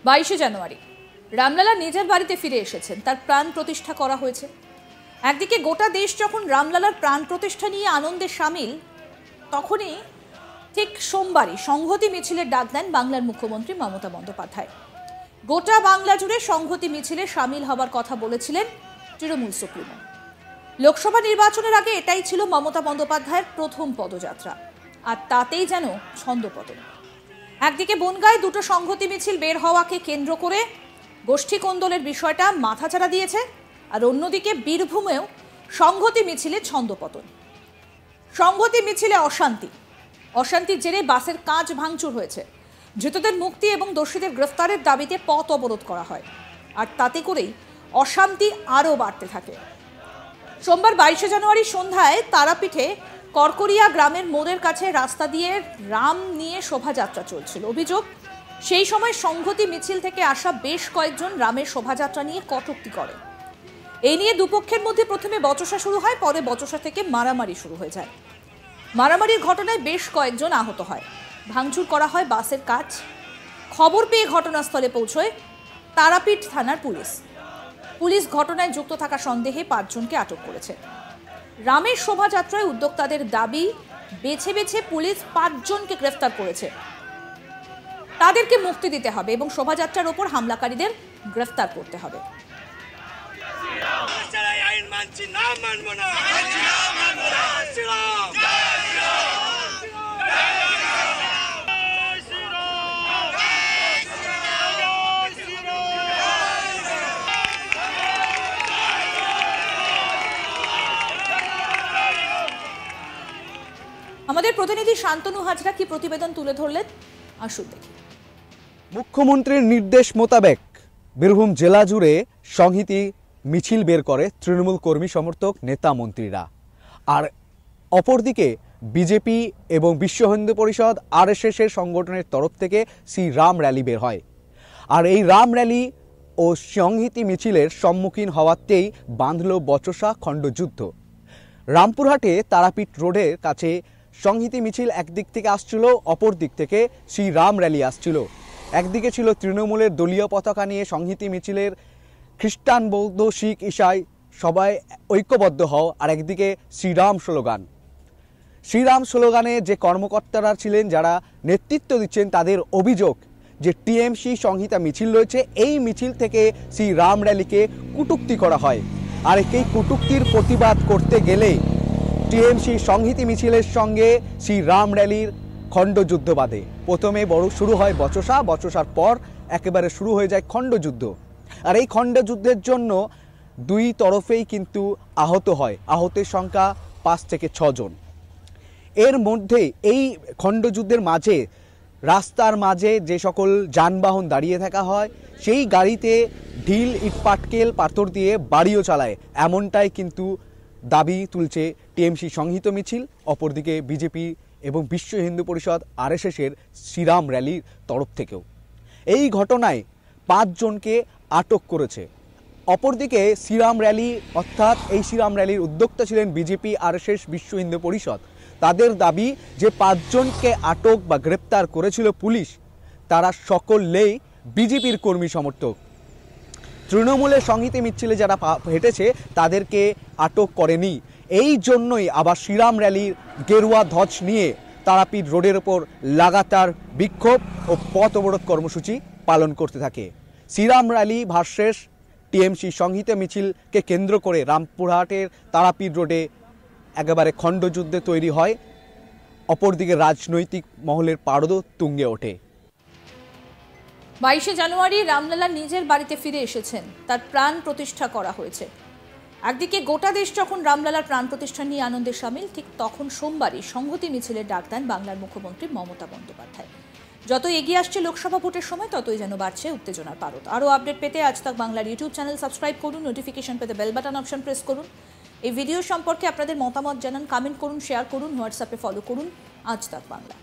বাইশে জানুয়ারি রামলালা নিজের বাড়িতে ফিরে এসেছেন, তার প্রাণ প্রতিষ্ঠা করা হয়েছে। একদিকে গোটা দেশ যখন রামলালার প্রাণ প্রতিষ্ঠা নিয়ে আনন্দে সামিল, তখনই ঠিক সোমবারই সংহতি মিছিলের ডাক দেন বাংলার মুখ্যমন্ত্রী মমতা বন্দ্যোপাধ্যায়। গোটা বাংলা জুড়ে সংহতি মিছিলে সামিল হবার কথা বলেছিলেন তৃণমূল সুপ্রিমো। লোকসভা নির্বাচনের আগে এটাই ছিল মমতা বন্দ্যোপাধ্যায়ের প্রথম পদযাত্রা, আর তাতেই যেন ছন্দপতন। একদিকে বনগাঁয় দুটো সংহতি মিছিল বের হওয়াকে কেন্দ্র করে গোষ্ঠী কোন্দলের বিষয়টা মাথাচাড়া দিয়েছে, আর অন্যদিকে বীরভূমেও সংহতি মিছিলে ছন্দপতন। সংহতি মিছিলে অশান্তির জেরে বাসের কাঁচ ভাঙচুর হয়েছে। ধৃতদের মুক্তি এবং দোষীদের গ্রেফতারের দাবিতে পথ অবরোধ করা হয়, আর তাতে করেই অশান্তি আরও বাড়তে থাকে। সোমবার 22শে জানুয়ারি সন্ধ্যায় তারাপীঠে করকরিয়া গ্রামের মোড়ের কাছে রাস্তা দিয়ে রাম নিয়ে শোভাযাত্রা চলছিল। অভিযোগ, সেই সময় সংহতি মিছিল থেকে আসা বেশ কয়েকজন রামের শোভাযাত্রা নিয়ে কটূক্তি করে। এই নিয়ে দুপক্ষের মধ্যে প্রথমে বচসা শুরু হয়, পরে বচসা থেকে মারামারি শুরু হয়ে যায়। মারামারির ঘটনায় বেশ কয়েকজন আহত হয়, ভাঙচুর করা হয় বাসের কাঁচ। খবর পেয়ে ঘটনাস্থলে পৌঁছয় তারাপীঠ থানার পুলিশ ঘটনায় যুক্ত থাকা সন্দেহে 5 জনকে আটক করেছে। রামের শোভাযাত্রায় উদ্যোক্তাদের দাবি, বেছে বেছে পুলিশ 5 জনকে গ্রেফতার করেছে, তাদেরকে মুক্তি দিতে হবে এবং শোভাযাত্রার ওপর হামলাকারীদের গ্রেফতার করতে হবে। আমাদের প্রতিনিধি শান্তনু হাজরা কি প্রতিবেদন তুলে ধরলেন, আসুন দেখি। মুখ্যমন্ত্রীর নির্দেশ মোতাবেক বীরভূম জেলা জুড়ে সংহতি মিছিল বের করে তৃণমূল কর্মী সমর্থক নেতা মন্ত্রীরা, আর অপরদিকে বিজেপি এবং বিশ্ব হিন্দু পরিষদ RSS এর সংগঠনের তরফ থেকে রাম র্যালি বের হয়। আর এই রাম র্যালি ও সংহতি মিছিলের সম্মুখীন হওয়াতেই বাঁধল বচসা খণ্ডযুদ্ধ। রামপুরহাটে তারাপীঠ রোডের কাছে সংহতি মিছিল একদিক থেকে আসছিল, অপর দিক থেকে রাম র্যালি আসছিল। একদিকে ছিল তৃণমূলের দলীয় পতাকা নিয়ে সংহতি মিছিলের খ্রিস্টান, বৌদ্ধ, শিখ, ঈসাই সবাই ঐক্যবদ্ধ হও, আর একদিকে শ্রীরাম স্লোগানে যে কর্মকর্তারা ছিলেন, যারা নেতৃত্ব দিচ্ছেন, তাদের অভিযোগ যে TMC সংহিতা মিছিল রয়েছে, এই মিছিল থেকে রাম র্যালিকে কটূক্তি করা হয়। আর এই কটূক্তির প্রতিবাদ করতে গেলে TMC সংহতি মিছিলের সঙ্গে রাম র্যালির খণ্ডযুদ্ধ বাধে। প্রথমে শুরু হয় বচসার পর একেবারে শুরু হয়ে যায় খণ্ডযুদ্ধ। আর এই খণ্ডযুদ্ধের জন্য দুই তরফেই কিন্তু আহত হয়, আহতের সংখ্যা 5 থেকে 6 জন। এর মধ্যে এই খণ্ডযুদ্ধের মাঝে রাস্তার মাঝে যে সকল যানবাহন দাঁড়িয়ে থাকা হয়, সেই গাড়িতে ঢিল, ইটপাটকেল, পাথর দিয়ে বাড়িও চালায়, এমনটাই কিন্তু দাবি তুলছে TMC সংহিত মিছিল। অপরদিকে বিজেপি এবং বিশ্ব হিন্দু পরিষদ RSS এর শ্রীরাম র্যালির তরফ থেকেও এই ঘটনায় 5 জনকে আটক করেছে। অপরদিকে শ্রীরাম র্যালি, অর্থাৎ এই শ্রীরাম র্যালির উদ্যোক্তা ছিলেন বিজেপি, RSS, বিশ্ব হিন্দু পরিষদ। তাদের দাবি যে 5 জনকে আটক বা গ্রেপ্তার করেছিল পুলিশ, তারা সকলেই বিজেপির কর্মী সমর্থক। তৃণমূলের সংহতি মিছিলে যারা হেঁটেছে তাদেরকে আটক করেনি। এই জন্যই আবার শ্রীরাম র্যালির গেরুয়া ধ্বজ নিয়ে তারাপীঠ রোডের ওপর লাগাতার বিক্ষোভ ও পথ অবরোধ কর্মসূচি পালন করতে থাকে। শ্রীরাম র্যালি ভার্সেস TMC সংহিত মিছিলকে কেন্দ্র করে রামপুরহাটের তারাপীঠ রোডে একেবারে খণ্ডযুদ্ধে তৈরি হয়। অপরদিকে রাজনৈতিক মহলের পারদও তুঙ্গে ওঠে। 22শে জানুয়ারি রামলালা নিজের বাড়িতে ফিরে এসেছেন, তার প্রাণ প্রতিষ্ঠা করা হয়েছে। একদিকে গোটা দেশ যখন রামলালার প্রাণ প্রতিষ্ঠা নিয়ে আনন্দে সামিল, ঠিক তখন সোমবারই সংহতি মিছিলের ডাক দেন বাংলার মুখ্যমন্ত্রী মমতা বন্দ্যোপাধ্যায়। যত এগিয়ে আসছে লোকসভা ভোটের সময় ততই যেন বাড়ছে উত্তেজনার পারদ। আরও আপডেট পেতে আজ তাক বাংলার ইউটিউব চ্যানেল সাবস্ক্রাইব করুন, নোটিফিকেশন পেতে বেল বাটন অপশন প্রেস করুন। এই ভিডিও সম্পর্কে আপনাদের মতামত জানান, কমেন্ট করুন, শেয়ার করুন, হোয়াটসঅ্যাপে ফলো করুন আজ তাক বাংলা।